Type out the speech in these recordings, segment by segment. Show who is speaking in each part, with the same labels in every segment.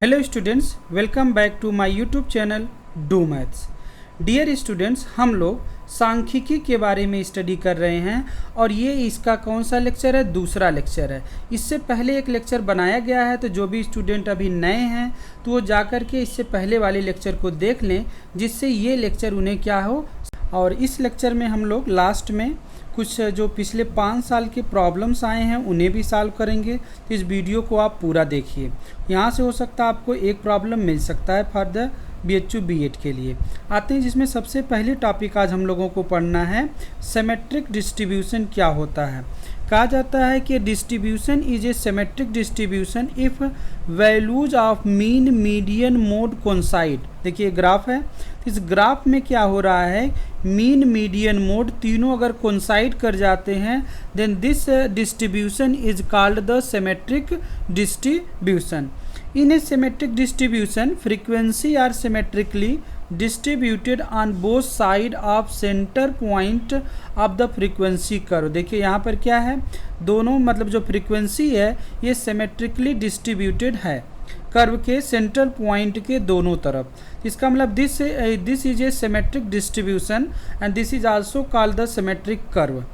Speaker 1: Hello students, welcome back to my YouTube channel do maths. Dear students, हम लोग सांख्यिकी के बारे में स्टडी कर रहे हैं और ये इसका कौन सा लेक्चर है? दूसरा लेक्चर है। इससे पहले एक लेक्चर बनाया गया है, तो जो भी स्टूडेंट अभी नए हैं तो वो जा कर के इससे पहले वाले लेक्चर को देख लें, जिससे ये लेक्चर उन्हें क्या हो। और इस लेक्चर में हम लोग लास्ट में कुछ जो पिछले 5 साल के प्रॉब्लम्स आए हैं उन्हें भी सॉल्व करेंगे। तो इस वीडियो को आप पूरा देखिए, यहाँ से हो सकता है आपको एक प्रॉब्लम मिल सकता है फॉर द BHU B.Ed के लिए। आते हैं जिसमें सबसे पहले टॉपिक आज हम लोगों को पढ़ना है सिमेट्रिक डिस्ट्रीब्यूशन क्या होता है। कहा जाता है कि distribution is a symmetric distribution if values of mean median mode coincide. देखिए ग्राफ है, इस ग्राफ में क्या हो रहा है, मीन मीडियन मोड तीनों अगर कोइंसाइड कर जाते हैं then this distribution is called the symmetric distribution. In a symmetric distribution, frequency are symmetrically distributed on both side of center point of the frequency curve। देखिए यहाँ पर क्या है, दोनों मतलब जो फ्रीक्वेंसी है ये सिमेट्रिकली डिस्ट्रीब्यूटेड है कर्व के सेंटर पॉइंट के दोनों तरफ। इसका मतलब this is a symmetric distribution and this is also called the symmetric curve.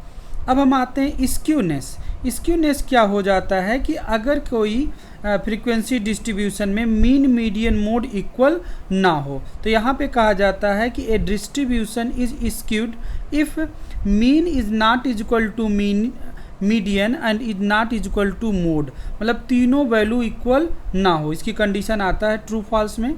Speaker 1: अब हम आते हैं स्क्यूनेस। स्क्यूनेस क्या हो जाता है कि अगर कोई फ्रीक्वेंसी डिस्ट्रीब्यूशन में मीन मीडियन मोड इक्वल ना हो, तो यहाँ पे कहा जाता है कि a distribution is skewed if mean is not equal to median and is not equal to mode. मतलब तीनों वैल्यू इक्वल ना हो, इसकी कंडीशन आता है ट्रू फॉल्स में।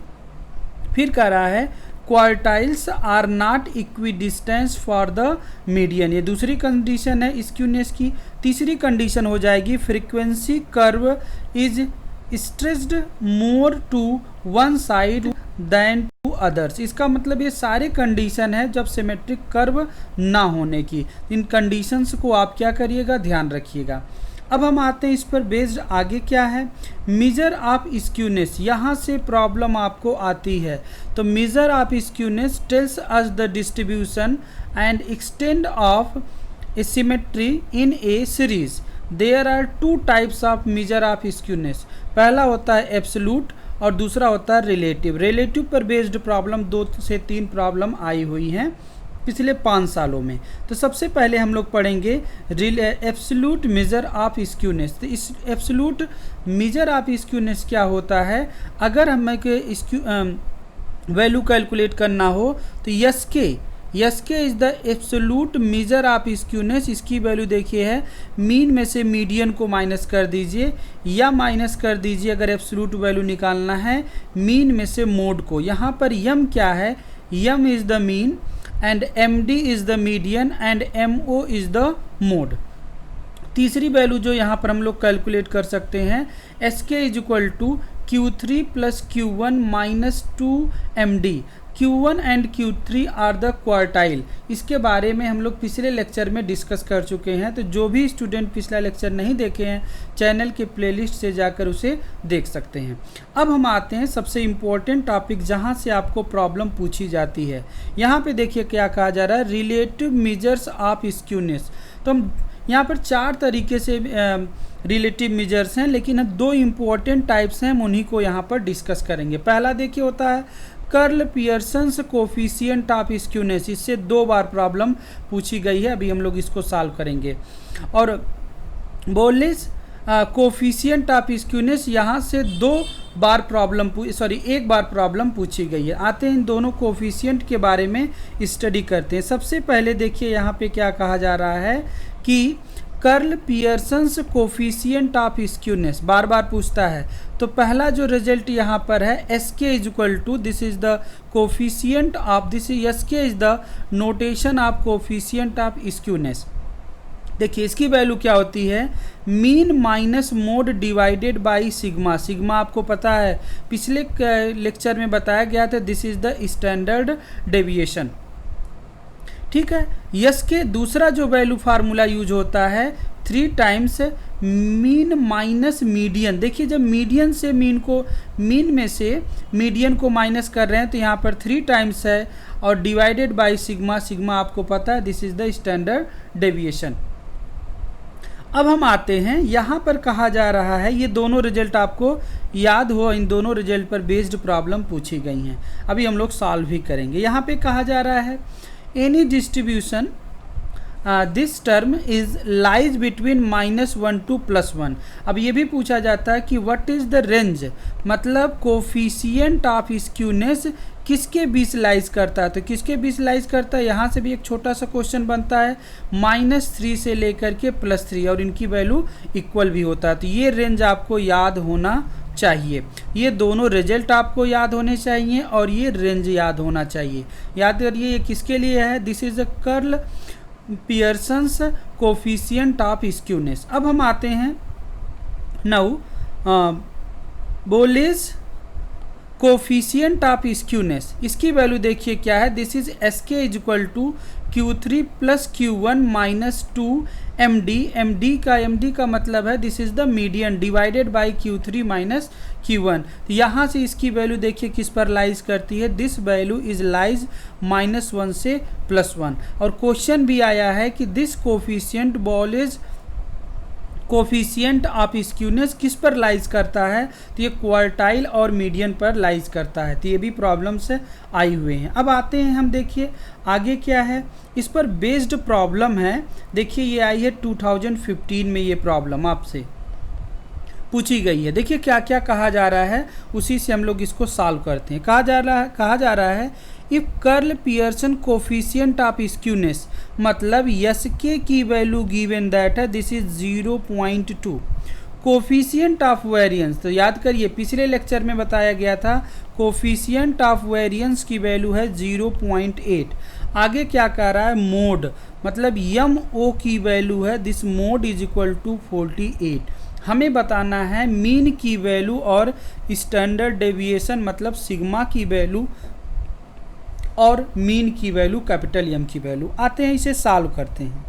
Speaker 1: फिर कह रहा है quartiles are not equidistance for the median. ये दूसरी कंडीशन है स्क्यूनेस की। तीसरी कंडीशन हो जाएगी frequency curve is stretched more to one side than to others. इसका मतलब ये सारे कंडीशन है जब सिमेट्रिक कर्व ना होने की। इन कंडीशंस को आप क्या करिएगा, ध्यान रखिएगा। अब हम आते हैं इस पर बेस्ड आगे क्या है, मेजर ऑफ स्क्यूनेस। यहाँ से प्रॉब्लम आपको आती है, तो measure of skewness tells us the distribution and extent of asymmetry in a series. There are two types of measure of skewness. पहला होता है एब्सोल्यूट और दूसरा होता है रिलेटिव। रिलेटिव पर बेस्ड प्रॉब्लम 2 से 3 प्रॉब्लम आई हुई हैं पिछले 5 सालों में। तो सबसे पहले हम लोग पढ़ेंगे एब्सोल्यूट मेजर ऑफ स्क्यूनेस। तो इस एब्सोल्यूट मेजर ऑफ स्क्यूनेस क्या होता है, अगर हमें वैल्यू कैलकुलेट करना हो तो यस के is the absolute major of skewness. इसकी वैल्यू देखिए है, मीन में से मीडियन को माइनस कर दीजिए या माइनस कर दीजिए अगर एब्सोल्यूट वैल्यू निकालना है मीन में से मोड को। यहाँ पर यम क्या है, M is the mean and MD is the median and MO is the mode। तीसरी वैल्यू जो यहाँ पर हम लोग कैलकुलेट कर सकते हैं, SK is equal to Q3 plus Q1 minus 2MD। Q1 and Q3 are the quartile. इसके बारे में हम लोग पिछले लेक्चर में डिस्कस कर चुके हैं, तो जो भी स्टूडेंट पिछला लेक्चर नहीं देखे हैं चैनल के प्लेलिस्ट से जाकर उसे देख सकते हैं। अब हम आते हैं सबसे इम्पोर्टेंट टॉपिक जहां से आपको प्रॉब्लम पूछी जाती है। यहाँ पे देखिए क्या कहा जा रहा है, रिलेटिव मेजर्स ऑफ स्क्यूनेस। तो हम यहाँ पर 4 तरीके से रिलेटिव मेजर्स हैं, लेकिन 2 इम्पोर्टेंट टाइप्स हैं, हम उन्हीं को यहाँ पर डिस्कस करेंगे। पहला देखिए होता है curl Pearson's coefficient of skewness. इससे 2 बार प्रॉब्लम पूछी गई है, अभी हम लोग इसको सॉल्व करेंगे। और बोलिस कोफिशिएंट ऑफ स्क्यूनेस, यहाँ से एक बार प्रॉब्लम पूछी गई है। आते हैं इन दोनों कोफिशिएंट के बारे में स्टडी करते हैं। सबसे पहले देखिए यहाँ पे क्या कहा जा रहा है कि Karl Pearson's coefficient of skewness बार बार पूछता है। तो पहला जो रिजल्ट यहाँ पर है SK is equal to, this is the coefficient of this, SK is the notation of coefficient of skewness. देखिए इसकी वैल्यू क्या होती है, mean minus mode divided by sigma. Sigma आपको पता है पिछले लेक्चर में बताया गया था, this is the standard deviation. ठीक है, यस के दूसरा जो वैल्यू फार्मूला यूज होता है 3 टाइम्स मीन माइनस मीडियन। देखिए जब मीडियन से मीन में से मीडियन को माइनस कर रहे हैं तो यहाँ पर 3 टाइम्स है और डिवाइडेड बाय सिग्मा। सिग्मा आपको पता है this is the standard deviation. अब हम आते हैं, यहाँ पर कहा जा रहा है, ये दोनों रिजल्ट आपको याद हो, इन दोनों रिजल्ट पर बेस्ड प्रॉब्लम पूछी गई हैं, अभी हम लोग सॉल्व भी करेंगे। यहाँ पे कहा जा रहा है any distribution this term is lies between -1 to +1। अब ये भी पूछा जाता है कि व्हाट इज़ द रेंज, मतलब कोफिशिएंट ऑफ स्क्यूनेस किसके बीच लाइज करता है, तो किसके बीच लाइज करता है, यहाँ से भी एक छोटा सा क्वेश्चन बनता है, -3 से लेकर के +3 और इनकी वैल्यू इक्वल भी होता है। तो ये रेंज आपको याद होना चाहिए, ये दोनों रिजल्ट आपको याद होने चाहिए और ये रेंज याद होना चाहिए। याद करिए ये किसके लिए है, this is a curl Pearson's coefficient of skewness. अब हम आते हैं now Bowley's coefficient of skewness, इसकी वैल्यू देखिए क्या है, this is SK equal to Q3 + Q1 - 2 MD। MD का मतलब है this is the median divided by Q3 - Q1। तो यहाँ से इसकी वैल्यू देखिए किस पर लाइज करती है, दिस वैल्यू इज लाइज -1 से +1। और क्वेश्चन भी आया है कि this coefficient Bowley's coefficient of skewness किस पर लाइज करता है, तो ये क्वार्टाइल और मीडियन पर लाइज करता है। तो ये भी प्रॉब्लम से आई हुए हैं। अब आते हैं हम, देखिए आगे क्या है, इस पर बेस्ड प्रॉब्लम है। देखिए ये आई है 2015 में, ये प्रॉब्लम आपसे पूछी गई है। देखिए क्या क्या कहा जा रहा है, उसी से हम लोग इसको सॉल्व करते हैं। कहा जा रहा है if curl Pearson coefficient of skewness, मतलब SK की वैल्यू गिवन दैट है this is 0.2। Coefficient of variance, तो याद करिए पिछले लेक्चर में बताया गया था कोफिशिएंट ऑफ वेरिएंस की वैल्यू है 0.8। आगे क्या कह रहा है, मोड, मतलब MO की वैल्यू है this mode is equal to 48। हमें बताना है मीन की वैल्यू और स्टैंडर्ड डेविएशन, मतलब सिग्मा की वैल्यू और मीन की वैल्यू कैपिटल M की वैल्यू। आते हैं इसे सॉल्व करते हैं।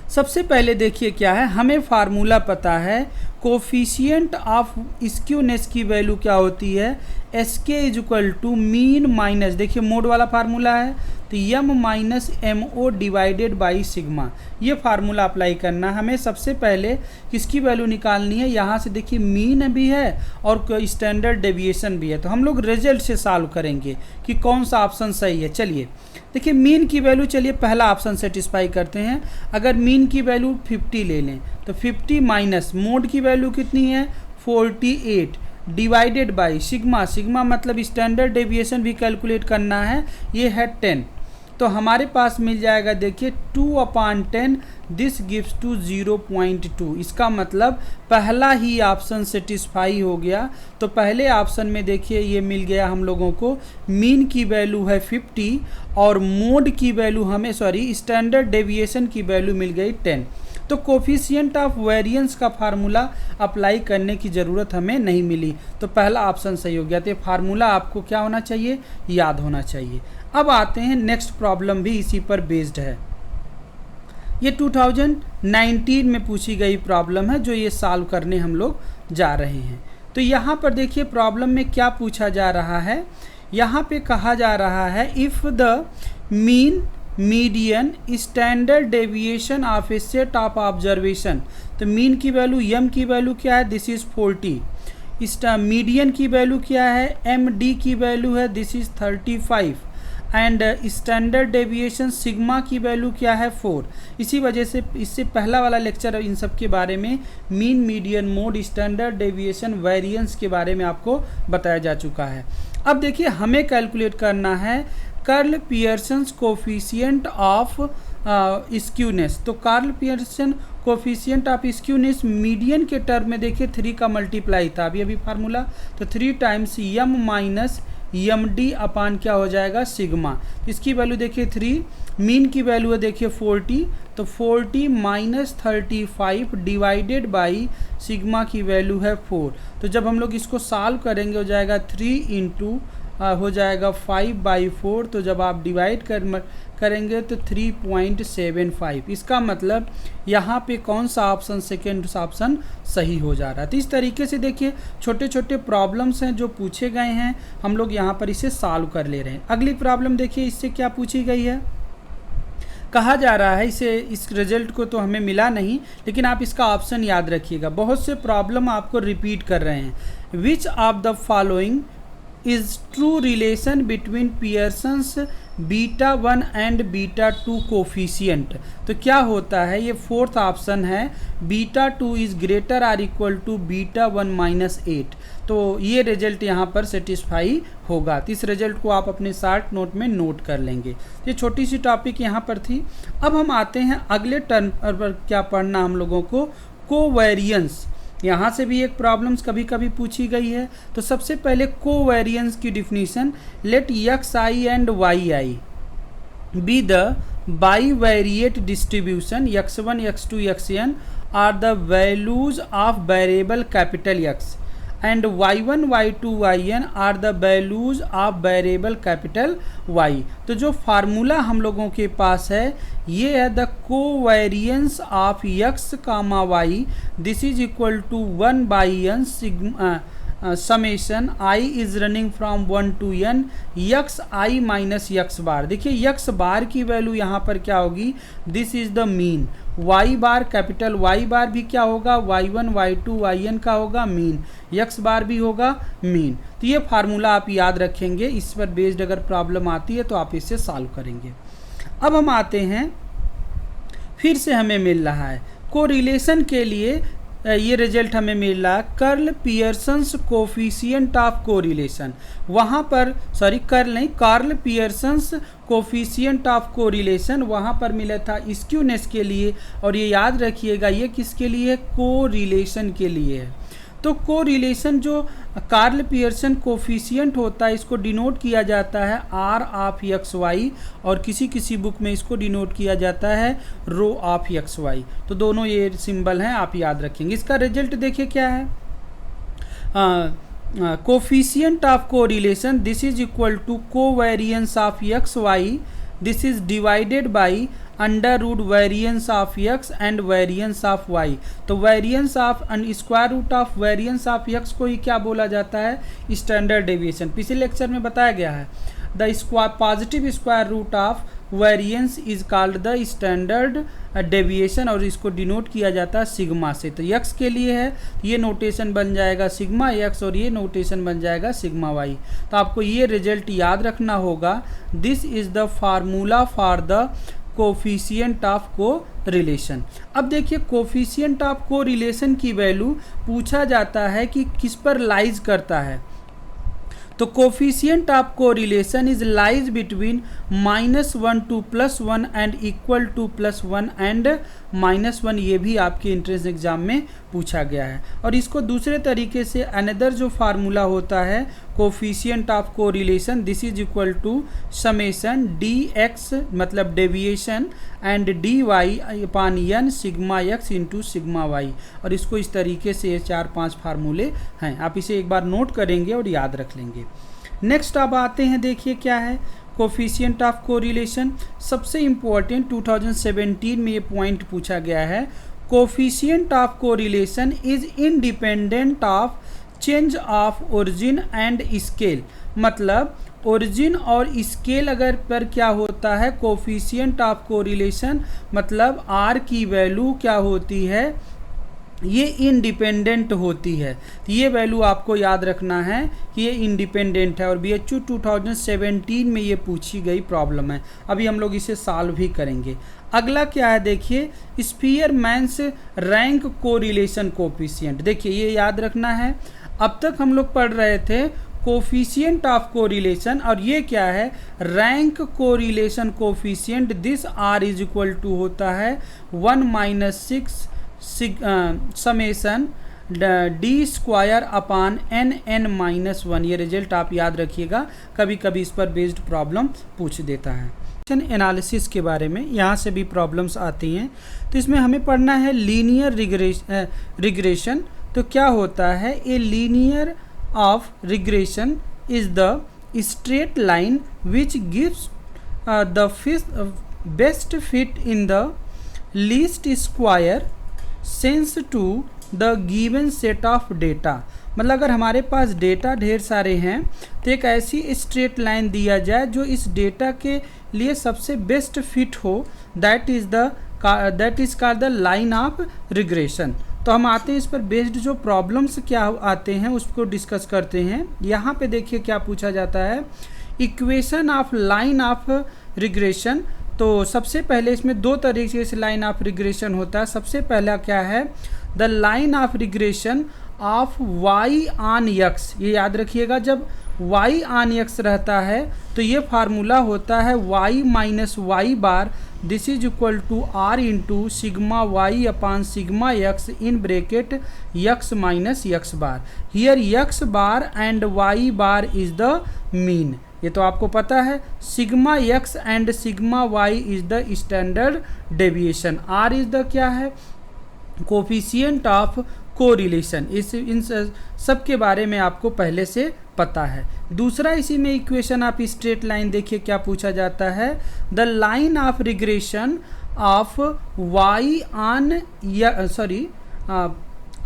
Speaker 1: सबसे पहले देखिए क्या है, हमें फार्मूला पता है कोफिशिएंट ऑफ स्क्यूनेस की वैल्यू क्या होती है, SK is equal to mean minus, देखिए मोड वाला फार्मूला है तो M - MO divided by sigma. ये फार्मूला अप्लाई करना है हमें। सबसे पहले किसकी वैल्यू निकालनी है, यहाँ से देखिए मीन भी है और स्टैंडर्ड डेविएशन भी है, तो हम लोग रिजल्ट से सॉल्व करेंगे कि कौन सा ऑप्शन सही है। चलिए देखिए मीन की वैल्यू, चलिए पहला ऑप्शन सेटिस्फाई करते हैं। अगर मीन की वैल्यू 50 ले लें तो 50 माइनस मोड की वैल्यू कितनी है 48 डिवाइडेड बाई सिग्मा, सिग्मा मतलब स्टैंडर्ड डेविएशन भी कैलकुलेट करना है, ये है 10। तो हमारे पास मिल जाएगा देखिए 2/10 दिस गिव्स टू 0.2। इसका मतलब पहला ही ऑप्शन सेटिस्फाई हो गया। तो पहले ऑप्शन में देखिए ये मिल गया हम लोगों को, मीन की वैल्यू है 50 और मोड की वैल्यू हमें स्टैंडर्ड डेविएशन की वैल्यू मिल गई 10। तो कोफिशिएंट ऑफ वेरिएंस का फार्मूला अप्लाई करने की ज़रूरत हमें नहीं मिली, तो पहला ऑप्शन सही हो गया। तो फार्मूला आपको क्या होना चाहिए, याद होना चाहिए। अब आते हैं नेक्स्ट प्रॉब्लम भी इसी पर बेस्ड है। ये 2019 में पूछी गई प्रॉब्लम है जो ये सॉल्व करने हम लोग जा रहे हैं। तो यहाँ पर देखिए प्रॉब्लम में क्या पूछा जा रहा है, यहाँ पे कहा जा रहा है if the mean median standard deviation of A set of observation, तो मीन की वैल्यू M की वैल्यू क्या है, दिस इज़ 40। मीडियन की वैल्यू क्या है, MD की वैल्यू है this is 35 and standard deviation sigma की वैल्यू क्या है 4। इसी वजह से इससे पहला वाला लेक्चर इन सब के बारे में mean median mode standard deviation variance के बारे में आपको बताया जा चुका है। अब देखिए हमें कैलकुलेट करना है curl Pearson's coefficient of skewness. तो Karl Pearson coefficient of skewness median के टर्म में देखिए 3 का मल्टीप्लाई था अभी फार्मूला, तो 3 टाइम्स M माइनस MD अपान क्या हो जाएगा सिग्मा। इसकी वैल्यू देखिए 3, मीन की वैल्यू है देखिए 40, तो 40 माइनस 35 डिवाइडेड बाई सिग्मा की वैल्यू है 4। तो जब हम लोग इसको सॉल्व करेंगे हो जाएगा 3 इंटू हो जाएगा 5/4, तो जब आप डिवाइड करेंगे तो 3.75। इसका मतलब यहाँ पे कौन सा ऑप्शन सेकेंड ऑप्शन सही हो जा रहा है। तो इस तरीके से देखिए छोटे छोटे प्रॉब्लम्स हैं जो पूछे गए हैं, हम लोग यहाँ पर इसे सॉल्व कर ले रहे हैं। अगली प्रॉब्लम देखिए इससे क्या पूछी गई है, कहा जा रहा है, इसे इस रिजल्ट को तो हमें मिला नहीं, लेकिन आप इसका ऑप्शन याद रखिएगा। बहुत से प्रॉब्लम आपको रिपीट कर रहे हैं। Which of the following is true relation between Pearson's beta 1 and beta 2 coefficient. तो क्या होता है, ये फोर्थ ऑप्शन है, beta 2 is greater or equal to beta 1 minus 8। तो ये रिजल्ट यहाँ पर सेटिस्फाई होगा। तो इस रिजल्ट को आप अपने शॉर्ट नोट में नोट कर लेंगे। ये छोटी सी टॉपिक यहाँ पर थी। अब हम आते हैं अगले टर्म पर, क्या पढ़ना हम लोगों को, कोवेरियंस। यहाँ से भी एक प्रॉब्लम्स कभी कभी पूछी गई है। तो सबसे पहले कोवेरियंस की definition, let x i and y i be the bivariate distribution x1 x2 xn are the values of variable capital X and y1 y2 yn are the values of variable capital Y। तो जो formula हम लोगों के पास है ये है the covariance of x comma y, this is equal to 1 by n sigma summation i is running from 1 to n x i minus x bar. देखिए x bar की वैल्यू यहाँ पर क्या होगी, this is the mean. y bar, capital Y bar भी क्या होगा, y1 y2 yn का होगा मीन, x बार भी होगा मीन। तो ये फार्मूला आप याद रखेंगे, इस पर बेस्ड अगर प्रॉब्लम आती है तो आप इसे सॉल्व करेंगे। अब हम आते हैं, फिर से हमें मिल रहा है कोरिलेशन के लिए ये रिजल्ट हमें मिल रहा है, curl Pearson's coefficient of correlation. वहाँ पर सॉरी कर्ल नहीं, Karl Pearson's coefficient of correlation वहाँ पर मिला था स्क्यूनेस के लिए। और ये याद रखिएगा ये किसके लिए, कोरिलेशन के लिए है। तो कोरिलेशन जो कार्ल पियर्सन कोफिशिएंट होता है इसको डिनोट किया जाता है आर ऑफ एक्स वाई, और किसी किसी बुक में इसको डिनोट किया जाता है रो ऑफ एक्स वाई। तो दोनों ये सिंबल हैं, आप याद रखेंगे। इसका रिजल्ट देखिए क्या है, coefficient of correlation this is equal to covariance of x y, this is divided by under root variance of x and variance of y। तो variance of square root of variance of x को ही क्या बोला जाता है, standard deviation. पिछले lecture में बताया गया है the positive square root of variance is called the standard deviation, और इसको डिनोट किया जाता है सिग्मा से। तो x के लिए है, ये नोटेशन बन जाएगा सिग्मा x और ये नोटेशन बन जाएगा सिग्मा y। तो आपको ये रिजल्ट याद रखना होगा, this is the formula for the coefficient of correlation. अब देखिए कोफिशिएंट ऑफ कोरिलेशन की वैल्यू पूछा जाता है कि किस पर लाइज करता है। तो coefficient of correlation is lies between -1 to +1 and equal to +1 and -1। ये भी आपके एंट्रेंस एग्जाम में पूछा गया है। और इसको दूसरे तरीके से अनदर जो फार्मूला होता है coefficient of correlation, this is equal to summation dx मतलब deviation and dy upon n sigma x into sigma y। और इसको इस तरीके से 4-5 फार्मूले हैं, आप इसे एक बार नोट करेंगे और याद रख लेंगे। नेक्स्ट अब आते हैं, देखिए क्या है कोफिशिएंट ऑफ कोरिलेशन। सबसे इम्पोर्टेंट 2017 में ये पॉइंट पूछा गया है, coefficient of correlation is independent of change of origin and scale. मतलब ओरिजिन और स्केल अगर पर क्या होता है कोफिशिएंट ऑफ कोरिलेशन, मतलब आर की वैल्यू क्या होती है, ये इंडिपेंडेंट होती है। तो ये वैल्यू आपको याद रखना है कि ये इंडिपेंडेंट है, और BHU 2017 में ये पूछी गई प्रॉब्लम है। अभी हम लोग इसे सॉल्व भी करेंगे। अगला क्या है, देखिए स्पीयरमैन्स रैंक कोरिलेशन कोफिशिएंट। देखिए ये याद रखना है, अब तक हम लोग पढ़ रहे थे कोफिशिएंट ऑफ कोरिलेशन, और ये क्या है rank correlation coefficient. This r is equal to होता है 1 - 6 summation D square upon n(n-1)। ये रिजल्ट आप याद रखिएगा, कभी कभी इस पर बेस्ड प्रॉब्लम पूछ देता है। एनालिसिस के बारे में यहाँ से भी प्रॉब्लम्स आती हैं, तो इसमें हमें पढ़ना है लीनियर रिग्रेशन। तो क्या होता है, a linear of regression is the straight line which gives the best fit in the least square sense to the given set of data. मतलब अगर हमारे पास डेटा ढेर सारे हैं तो एक ऐसी स्ट्रेट लाइन दिया जाए जो इस डेटा के लिए सबसे बेस्ट फिट हो, that is called the line of regression. तो हम आते हैं इस पर बेस्ड जो प्रॉब्लम्स क्या आते हैं उसको डिस्कस करते हैं। यहाँ पे देखिए क्या पूछा जाता है, equation of line of regression. तो सबसे पहले इसमें दो तरीके से लाइन ऑफ रिग्रेशन होता है। सबसे पहला क्या है, the line of regression of y on x। ये याद रखिएगा, जब y ऑन x रहता है तो ये फार्मूला होता है y minus y bar, this is equal to r into sigma y upon sigma x in bracket x minus x bar. Here x bar and y bar is the mean. ये तो आपको पता है, sigma x and sigma y is the standard deviation, r is the क्या है, coefficient of correlation. इन सब के बारे में आपको पहले से पता है। दूसरा इसी में इक्वेशन ऑफ स्ट्रेट लाइन देखिए क्या पूछा जाता है, the line of regression of y on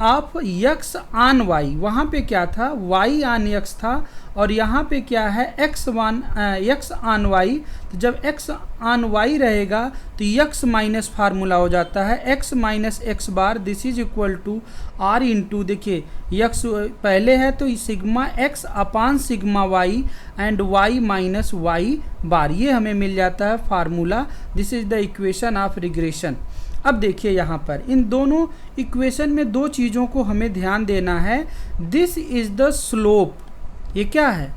Speaker 1: off x on y। वहाँ पे क्या था, y ऑन x था और यहाँ पे क्या है, x ऑन y। तो जब x ऑन y रहेगा तो x माइनस फार्मूला हो जाता है x minus x bar, this is equal to r into, देखिए x पहले है तो sigma x upon sigma y and y minus y bar, ये हमें मिल जाता है formula. This is the equation of regression. अब देखिए यहाँ पर इन दोनों इक्वेशन में दो चीज़ों को हमें ध्यान देना है। दिस इज द स्लोप, ये क्या है,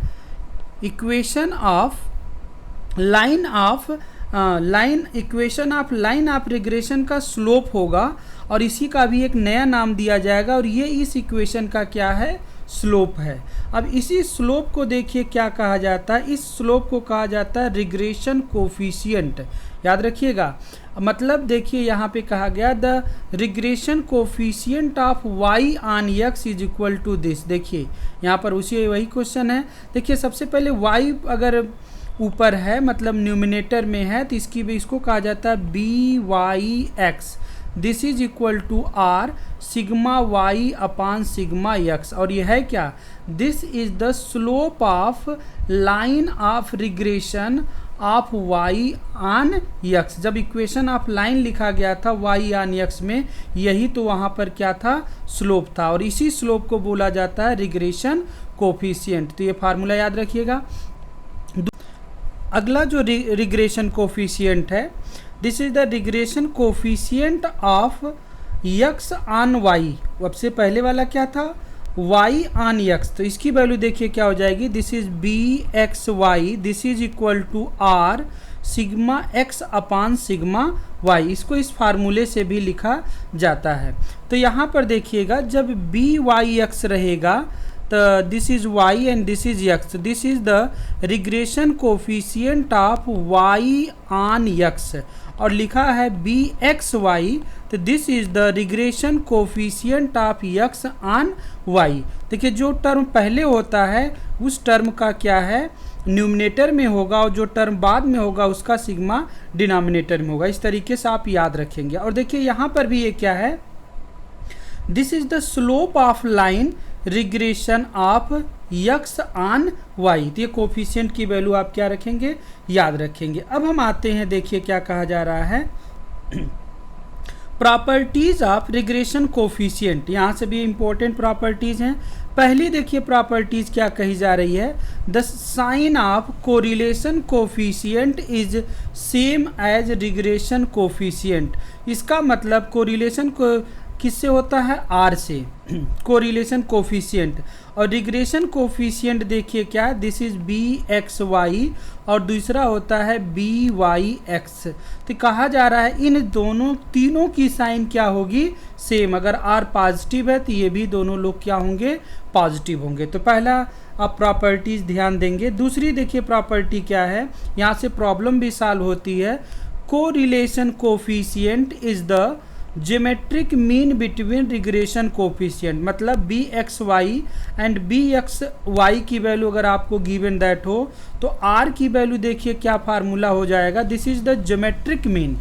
Speaker 1: equation of line of regression का स्लोप होगा और इसी का भी एक नया नाम दिया जाएगा और ये इस इक्वेशन का क्या है, स्लोप है। अब इसी स्लोप को देखिए क्या कहा जाता है, इस स्लोप को कहा जाता है रिग्रेशन कोफिशिएंट। याद रखिएगा, मतलब देखिए यहाँ पे कहा गया the regression coefficient of y on x is equal to this. देखिए यहाँ पर वही क्वेश्चन है। देखिए सबसे पहले y अगर ऊपर है मतलब न्यूमिनेटर में है तो इसको कहा जाता है by(x), this is equal to r sigma y upon sigma x। और यह है क्या, this is the slope of line of regression of y on x। जब इक्वेशन ऑफ लाइन लिखा गया था y ऑन x में, यही तो वहाँ पर क्या था, स्लोप था और इसी स्लोप को बोला जाता है रिग्रेशन कोफिशिएंट। तो ये फार्मूला याद रखिएगा। अगला जो रिग्रेशन कोफिशिएंट है, this is the regression coefficient of x on y। अब से पहले वाला क्या था, y ऑन x, तो इसकी वैल्यू देखिए क्या हो जाएगी, this is bxy, this is equal to r sigma x upon sigma y। इसको इस फार्मूले से भी लिखा जाता है। तो यहाँ पर देखिएगा जब byx रहेगा तो this is y and this is x, this is the regression coefficient of y on x और लिखा है bxy, तो this is the regression coefficient of x on y। देखिए जो टर्म पहले होता है उस टर्म का क्या है, न्यूमिनेटर में होगा और जो टर्म बाद में होगा उसका सिग्मा डिनोमिनेटर में होगा। इस तरीके से आप याद रखेंगे। और देखिए यहाँ पर भी ये क्या है, this is the slope of line regression of x on y। तो ये कोफिशिएंट की वैल्यू आप क्या रखेंगे, याद रखेंगे। अब हम आते हैं, देखिए क्या कहा जा रहा है, प्रॉपर्टीज ऑफ रिग्रेशन कोफिशिएंट। यहाँ से भी इंपॉर्टेंट प्रॉपर्टीज हैं। पहली देखिए प्रॉपर्टीज क्या कही जा रही है, the sign of correlation coefficient is same as regression coefficient. इसका मतलब कोरिलेशन को किससे होता है, r से, कोरिलेशन कोफिशिएंट। और रिग्रेशन कोफिशिएंट देखिए क्या, दिस इज bxy और दूसरा होता है byx। तो कहा जा रहा है इन तीनों की साइन क्या होगी, सेम। अगर r पॉजिटिव है तो ये भी दोनों लोग क्या होंगे, पॉजिटिव होंगे। तो पहला आप प्रॉपर्टीज ध्यान देंगे। दूसरी देखिए प्रॉपर्टी क्या है, यहाँ से प्रॉब्लम भी सॉल्व होती है। Correlation coefficient is the geometric mean between regression coefficient. मतलब bxy एंड bxy की वैल्यू अगर आपको गिवन दैट हो तो r की वैल्यू देखिए क्या फार्मूला हो जाएगा, this is the geometric mean.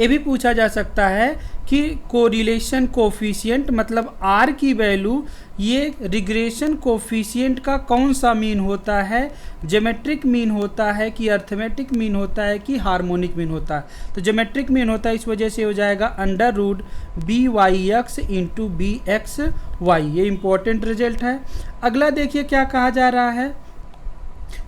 Speaker 1: ये भी पूछा जा सकता है कि कोरिलेशन कोफिशिएंट मतलब आर की वैल्यू ये रिग्रेशन कोफिशिएंट का कौन सा मीन होता है, ज्योमेट्रिक मीन होता है कि अर्थमेटिक मीन होता है कि हार्मोनिक मीन होता है। तो ज्योमेट्रिक मीन होता है, इस वजह से हो जाएगा under root b y x into b x y. ये इंपॉर्टेंट रिजल्ट है। अगला देखिए क्या कहा जा रहा है,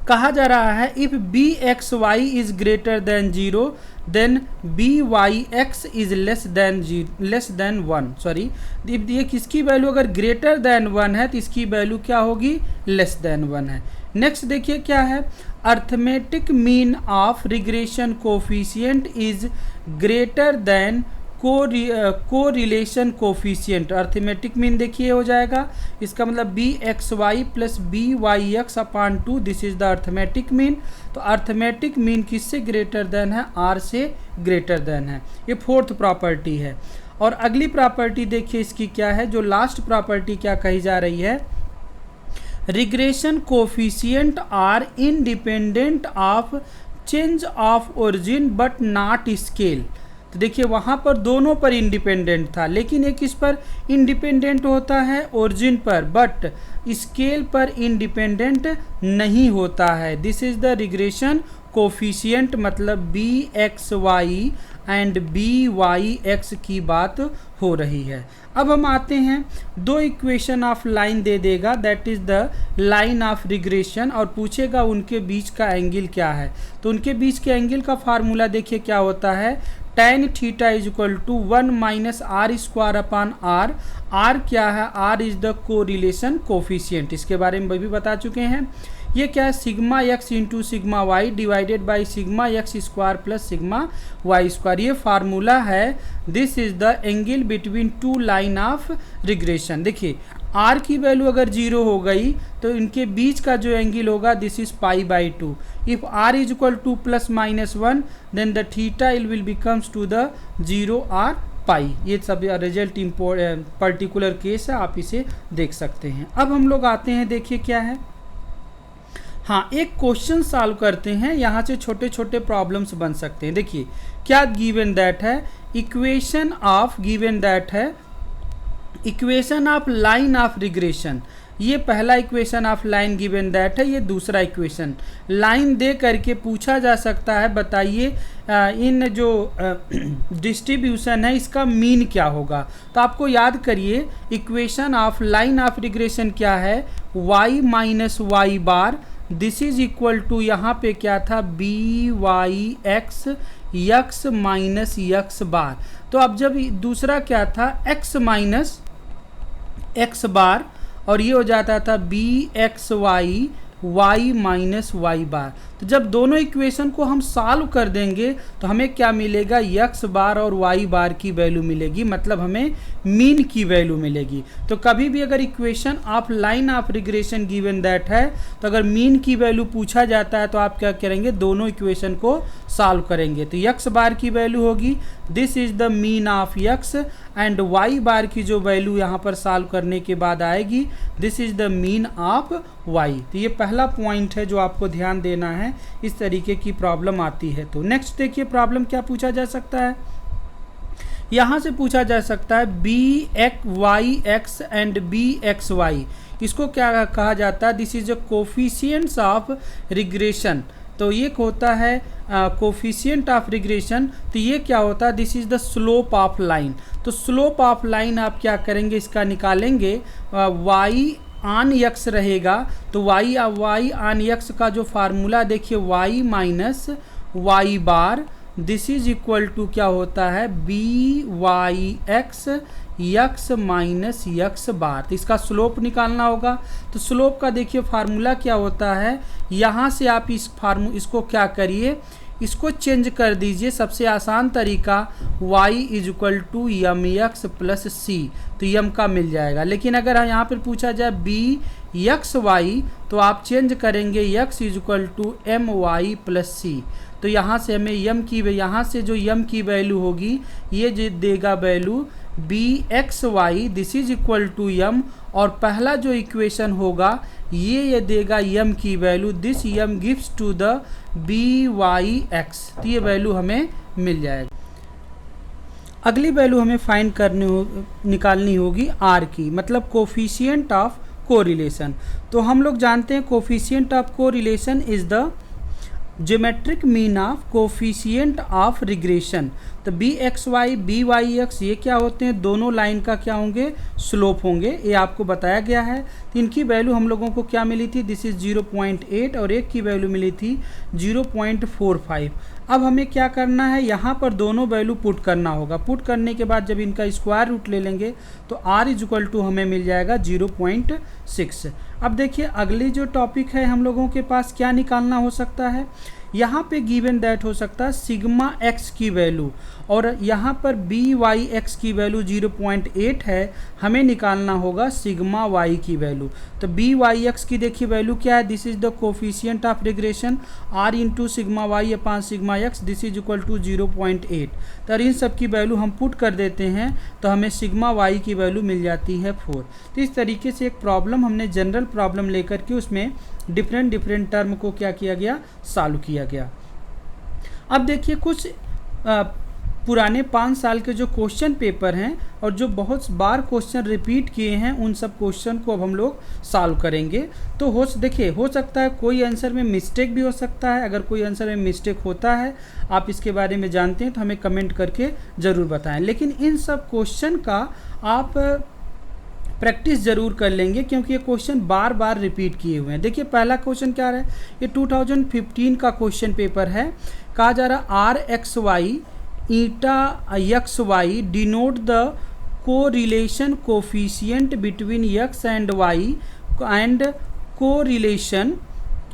Speaker 1: कहा जा रहा है if b x y is greater than 0 then b y x is less than 1। Sorry, ये किसकी वैल्यू अगर ग्रेटर देन 1 है तो इसकी वैल्यू क्या होगी, लेस देन 1 है। नेक्स्ट देखिए क्या है, arithmetic mean of regression coefficient is greater than correlation coefficient. Arithmetic mean देखिए हो जाएगा, इसका मतलब b x y plus b y x upon 2, this is the arithmetic mean. तो अर्थमेटिक मीन किससे ग्रेटर देन है, आर से ग्रेटर देन है। ये फोर्थ प्रॉपर्टी है। और अगली प्रॉपर्टी देखिए इसकी क्या है, जो लास्ट प्रॉपर्टी क्या कही जा रही है, regression coefficient are independent of change of origin but not scale. तो देखिए वहाँ पर दोनों पर इंडिपेंडेंट था, लेकिन एक किस पर इंडिपेंडेंट होता है, ओरिजिन पर, बट स्केल पर इंडिपेंडेंट नहीं होता है। This is the regression coefficient, मतलब b x y and b y x की बात हो रही है। अब हम आते हैं, दो इक्वेशन ऑफ लाइन दे देगा, that is the line of regression, और पूछेगा उनके बीच का एंगल क्या है। तो उनके बीच के एंगल का फार्मूला देखिए क्या होता है, tan theta is equal to 1 minus r square upon r. R क्या है, r is the correlation coefficient, इसके बारे में भी बता चुके हैं। ये क्या है, sigma x into sigma y divided by sigma x square plus sigma y square. ये फार्मूला है, this is the angle between two line of regression. देखिए आर की वैल्यू अगर 0 हो गई तो इनके बीच का जो एंगल होगा this is pi by 2। If r is equal to plus minus 1 then the theta will becomes to the 0 r pi. ये सब रिजल्ट पर्टिकुलर केस है, आप इसे देख सकते हैं। अब हम लोग आते हैं, देखिए क्या है, हाँ एक क्वेश्चन सॉल्व करते हैं, यहाँ से छोटे छोटे प्रॉब्लम्स बन सकते हैं। देखिए क्या गिवन दैट है, इक्वेशन ऑफ गिवन दैट है, equation of line of regression. ये पहला equation of line given that है, ये दूसरा इक्वेशन लाइन दे करके पूछा जा सकता है, बताइए इन जो डिस्ट्रीब्यूशन है इसका मीन क्या होगा। तो आपको याद करिए equation of line of regression क्या है, y minus y bar, this is equal to यहाँ पे क्या था, b y x x minus x bar. तो अब जब दूसरा क्या था, x माइनस एक्स बार, और ये हो जाता था b x y y minus y bar. तो जब दोनों इक्वेशन को हम सॉल्व कर देंगे तो हमें क्या मिलेगा, x बार और y बार की वैल्यू मिलेगी, मतलब हमें मीन की वैल्यू मिलेगी। तो कभी भी अगर equation of line of regression given that है तो अगर मीन की वैल्यू पूछा जाता है तो आप क्या करेंगे, दोनों इक्वेशन को सॉल्व करेंगे। तो x बार की वैल्यू होगी this is the mean of x and y बार की जो वैल्यू यहाँ पर सॉल्व करने के बाद आएगी this is the mean of y। तो ये पहला पॉइंट है जो आपको ध्यान देना है, इस तरीके की प्रॉब्लम आती है। तो नेक्स्ट देखिए प्रॉब्लम क्या पूछा जा सकता है, यहाँ से पूछा जा सकता है b x y x and b x y, इसको क्या कहा जाता है, this is a coefficients of regression. तो ये होता है कोफिशिएंट ऑफ रिग्रेशन, तो ये क्या होता है, this is the slope of line. तो स्लोप ऑफ लाइन आप क्या करेंगे, इसका निकालेंगे, वाई आन यक्स रहेगा, तो वाई आन यक्स का जो फार्मूला देखिए y minus y bar, this is equal to क्या होता है, b y x x minus x bar. तो इसका स्लोप निकालना होगा। तो स्लोप का देखिए फार्मूला क्या होता है, यहाँ से आप इसको क्या करिए, इसको चेंज कर दीजिए। सबसे आसान तरीका y is equal to M x plus c, तो यम का मिल जाएगा। लेकिन अगर यहाँ पर पूछा जाए बी यक्स वाई तो आप चेंज करेंगे x is equal to m y plus c. तो यहाँ से हमें यहाँ से जो यम की वैल्यू होगी ये जो देगा value b x y, this is equal to M, और पहला जो इक्वेशन होगा ये देगा यम की value, this M gives to the b y x. तो ये वैल्यू हमें मिल जाएगा। अगली वैल्यू हमें फाइंड निकालनी होगी आर की, मतलब कोफिशिएंट ऑफ कोरिलेशन। तो हम लोग जानते हैं coefficient of correlation is the geometric mean of coefficient of regression. तो b x y b y x ये क्या होते हैं, दोनों लाइन का क्या होंगे, स्लोप होंगे, ये आपको बताया गया है। तो इनकी वैल्यू हम लोगों को क्या मिली थी, दिस इज़ 0.8 और एक की वैल्यू मिली थी 0.45। अब हमें क्या करना है, यहाँ पर दोनों वैल्यू पुट करना होगा। पुट करने के बाद जब इनका स्क्वायर रूट ले लेंगे तो आर इज इक्वल टू हमें मिल जाएगा 0.6। अब देखिए अगली जो टॉपिक है हम लोगों के पास क्या निकालना हो सकता है, यहाँ पे गिवन दैट हो सकता है सिग्मा एक्स की वैल्यू और यहाँ पर बी वाई एक्स की वैल्यू 0.8 है, हमें निकालना होगा सिग्मा वाई की वैल्यू। तो बी वाई एक्स की देखिए वैल्यू क्या है, this is the coefficient of regression r into sigma y upon sigma x, this is equal to 0.8। तो इन सब की वैल्यू हम पुट कर देते हैं तो हमें सिग्मा वाई की वैल्यू मिल जाती है 4। तो इस तरीके से एक प्रॉब्लम हमने जनरल प्रॉब्लम लेकर के उसमें डिफरेंट टर्म को क्या किया गया, सॉल्व किया गया। अब देखिए कुछ पुराने 5 साल के जो क्वेश्चन पेपर हैं और जो बहुत बार क्वेश्चन रिपीट किए हैं उन सब क्वेश्चन को अब हम लोग सॉल्व करेंगे। तो हो सकता है कोई आंसर में मिस्टेक भी हो सकता है। अगर कोई आंसर में मिस्टेक होता है, आप इसके बारे में जानते हैं तो हमें कमेंट करके ज़रूर बताएं। लेकिन इन सब क्वेश्चन का आप प्रैक्टिस ज़रूर कर लेंगे क्योंकि ये क्वेश्चन बार बार रिपीट किए हुए हैं। देखिए पहला क्वेश्चन क्या है, ये 2015 का क्वेश्चन पेपर है। कहा जा रहा r x y eta x y denote the correlation coefficient between x and y and correlation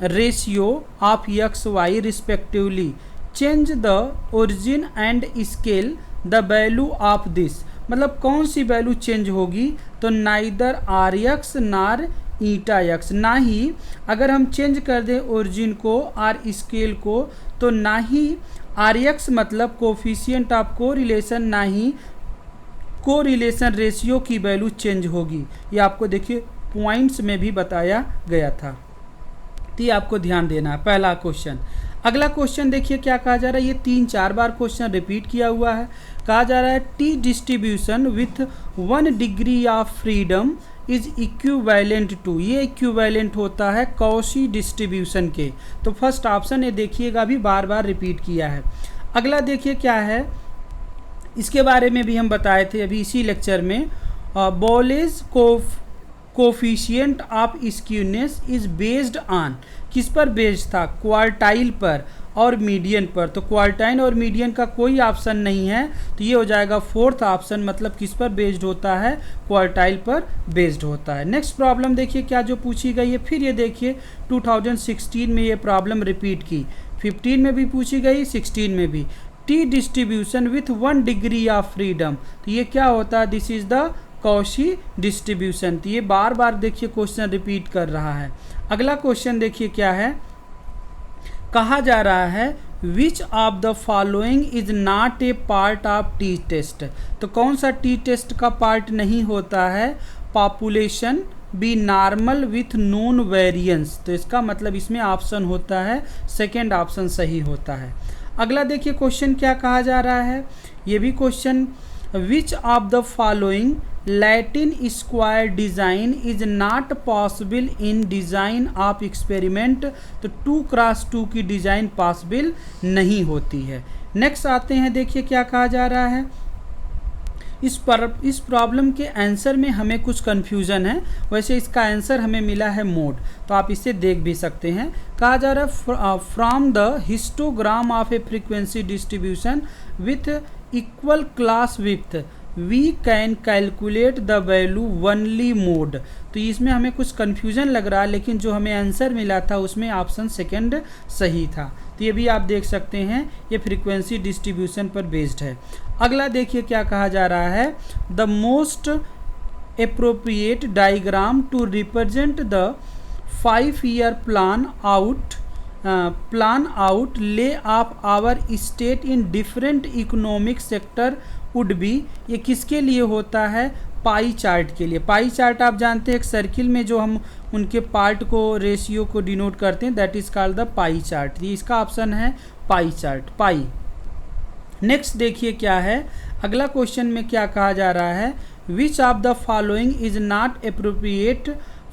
Speaker 1: ratio of x y respectively, change the origin and scale the value of this. मतलब कौन सी value change होगी, तो neither are x नार ईटा x, ना ही अगर हम change कर दें ओरिजिन को आर स्केल को तो ना ही आर एक्स मतलब कोफिशिएंट ऑफ कोरिलेशन, ना ही कोरिलेशन रेशियो की वैल्यू चेंज होगी। ये आपको देखिए पॉइंट्स में भी बताया गया था, तो ये आपको ध्यान देना है पहला क्वेश्चन। अगला क्वेश्चन देखिए क्या कहा जा रहा है, ये 3-4 बार क्वेश्चन रिपीट किया हुआ है। कहा जा रहा है t distribution with 1 degree of freedom is equivalent to, ये इक्विवेलेंट होता है कॉशी डिस्ट्रीब्यूशन के। तो फर्स्ट ऑप्शन ये देखिएगा अभी बार बार रिपीट किया है। अगला देखिए क्या है, इसके बारे में भी हम बताए थे अभी इसी लेक्चर में। Bowley's coefficient of skewness is based on, किस पर बेस्ड था, क्वार्टाइल पर और मीडियन पर। तो क्वार्टाइल और मीडियन का कोई ऑप्शन नहीं है, तो ये हो जाएगा 4th ऑप्शन, मतलब किस पर बेस्ड होता है, क्वार्टाइल पर बेस्ड होता है। नेक्स्ट प्रॉब्लम देखिए क्या जो पूछी गई है, फिर ये देखिए 2016 में ये प्रॉब्लम रिपीट की, 15 में भी पूछी गई, 16 में भी। T distribution with 1 degree of freedom, तो ये क्या होता है, this is the Cauchy distribution. तो ये बार बार देखिए क्वेश्चन रिपीट कर रहा है। अगला क्वेश्चन देखिए क्या है, कहा जा रहा है which of the following is not a part of t test. तो कौन सा टी टेस्ट का पार्ट नहीं होता है, population B normal with known variance. तो इसका मतलब इसमें ऑप्शन होता है सेकेंड ऑप्शन सही होता है। अगला देखिए क्वेश्चन क्या कहा जा रहा है, ये भी question, which of the following Latin square design is not possible in design of experiment. तो 2x2 की डिज़ाइन पॉसिबल नहीं होती है। नेक्स्ट आते हैं देखिए क्या कहा जा रहा है, इस प्रॉब्लम के आंसर में हमें कुछ कन्फ्यूज़न है, वैसे इसका आंसर हमें मिला है मोड, तो आप इसे देख भी सकते हैं। कहा जा रहा है from the histogram of a frequency distribution with equal class width we can calculate the value only mode. तो इसमें हमें कुछ कन्फ्यूज़न लग रहा है, लेकिन जो हमें आंसर मिला था उसमें ऑप्शन सेकंड सही था। तो ये भी आप देख सकते हैं, ये फ्रीक्वेंसी डिस्ट्रीब्यूशन पर बेस्ड है। अगला देखिए क्या कहा जा रहा है, the most appropriate diagram to represent the 5-year plan outlay of our state in different economic sector would be. ये किसके लिए होता है, पाई चार्ट के लिए। पाई चार्ट आप जानते हैं एक सर्किल में जो हम उनके पार्ट को रेशियो को डिनोट करते हैं, that is called the pie chart. ये इसका ऑप्शन है पाई चार्ट, पाई। नेक्स्ट देखिए क्या है, अगला क्वेश्चन में क्या कहा जा रहा है, which of the following is not appropriate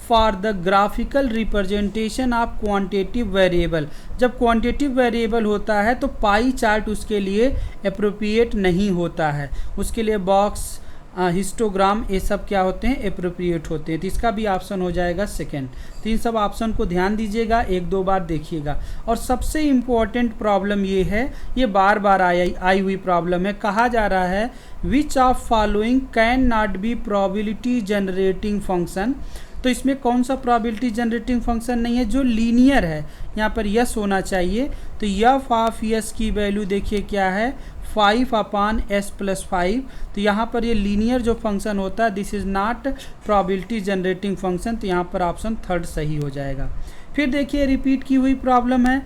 Speaker 1: for the graphical representation of quantitative variable. जब क्वांटिटेटिव वेरिएबल होता है तो पाई चार्ट उसके लिए अप्रोप्रिएट नहीं होता है, उसके लिए बॉक्स, हिस्टोग्राम, ये सब क्या होते हैं, अप्रोप्रिएट होते हैं। तो इसका भी ऑप्शन हो जाएगा सेकंड। तो इन सब ऑप्शन को ध्यान दीजिएगा, एक दो बार देखिएगा। और सबसे इम्पोर्टेंट प्रॉब्लम ये है, ये बार बार आई हुई प्रॉब्लम है, कहा जा रहा है which of following can not be probability generating function. तो इसमें कौन सा प्रोबेबिलिटी जनरेटिंग फंक्शन नहीं है, जो लीनियर है। यहाँ पर यस होना चाहिए। तो एफ ऑफ यस की वैल्यू देखिए क्या है, 5/s+5। तो यहाँ पर ये लीनियर जो फंक्शन होता है, this is not probability generating function. तो यहाँ पर ऑप्शन थर्ड सही हो जाएगा। फिर देखिए रिपीट की हुई प्रॉब्लम है,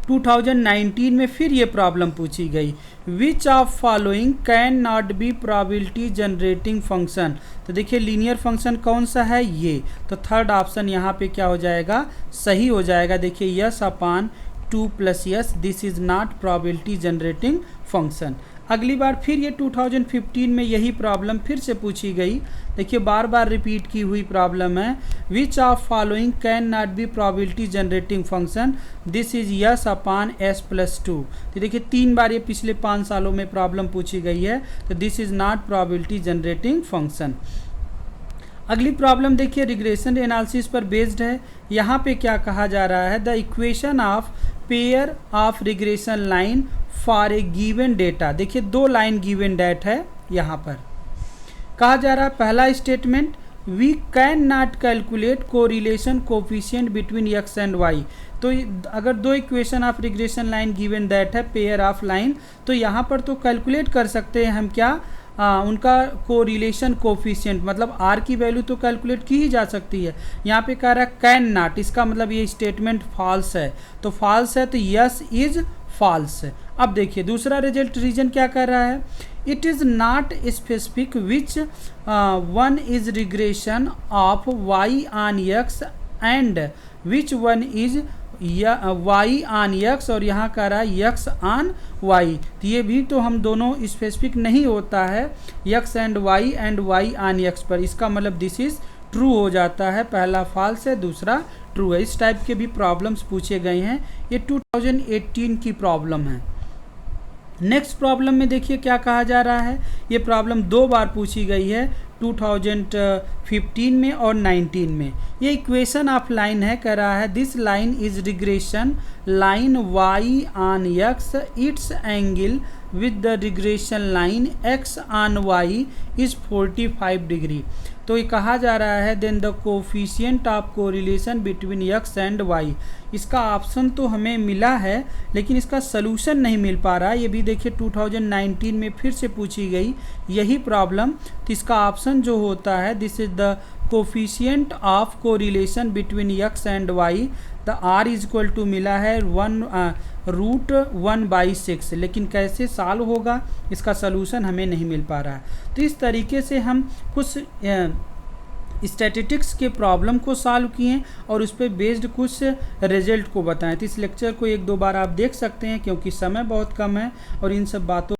Speaker 1: 2019 में फिर ये प्रॉब्लम पूछी गई, which of following can not be probability generating function. तो देखिए लीनियर फंक्शन कौन सा है, ये। तो थर्ड ऑप्शन यहाँ पे क्या हो जाएगा, सही हो जाएगा। देखिए s/2 + s, this is not probability generating function. अगली बार फिर ये 2015 में यही प्रॉब्लम फिर से पूछी गई। देखिए बार बार रिपीट की हुई प्रॉब्लम है, which of following can not be probability generating function, this is s/s+2। तो देखिए 3 बार ये पिछले 5 सालों में प्रॉब्लम पूछी गई है। तो this is not probability generating function. अगली प्रॉब्लम देखिए रिग्रेशन एनालिसिस पर बेस्ड है। यहाँ पे क्या कहा जा रहा है, the equation of pair of regression line for a given data. देखिए 2 लाइन गिवन डेट है, यहाँ पर कहा जा रहा है पहला statement, we can not calculate correlation coefficient between x and y। तो अगर 2 equation of regression line given that है पेयर ऑफ लाइन, तो यहाँ पर तो कैलकुलेट कर सकते हैं हम क्या, उनका कोरिलेशन कोफिशिएंट, मतलब r की वैल्यू तो कैलकुलेट की ही जा सकती है। यहाँ पे कह रहा है कैन नॉट, इसका मतलब ये स्टेटमेंट फॉल्स है। तो फॉल्स है तो यस इज फॉल्स है। अब देखिए दूसरा रिजल्ट रीजन क्या कर रहा है, it is not specific which one is regression of y on x and which one is y on x, और यहाँ कह रहा है x ऑन y। तो ये भी तो हम दोनों स्पेसिफिक नहीं होता है, x and y on x पर। इसका मतलब दिस इज ट्रू हो जाता है, पहला फॉल्स है दूसरा ट्रू है। इस टाइप के भी प्रॉब्लम्स पूछे गए हैं, ये 2018 की प्रॉब्लम है। नेक्स्ट प्रॉब्लम में देखिए क्या कहा जा रहा है, ये प्रॉब्लम 2 बार पूछी गई है, 2015 में और 19 में। ये इक्वेशन ऑफ लाइन है, कह रहा है this line is regression line y on x, it's angle with the regression line x on y is 45 degree. तो ये कहा जा रहा है then the coefficient of correlation between x and y। इसका ऑप्शन तो हमें मिला है लेकिन इसका सलूशन नहीं मिल पा रहा है। ये भी देखिए 2019 में फिर से पूछी गई यही प्रॉब्लम। तो इसका ऑप्शन जो होता है this is the coefficient of correlation between x and y। The r is equal to मिला है √1/6, लेकिन कैसे सॉल्व होगा इसका सलूशन हमें नहीं मिल पा रहा है। तो इस तरीके से हम कुछ स्टैटिस्टिक्स के प्रॉब्लम को सॉल्व किए और उस पर बेस्ड कुछ रिजल्ट को बताएं। तो इस लेक्चर को 1-2 बार आप देख सकते हैं क्योंकि समय बहुत कम है और इन सब बातों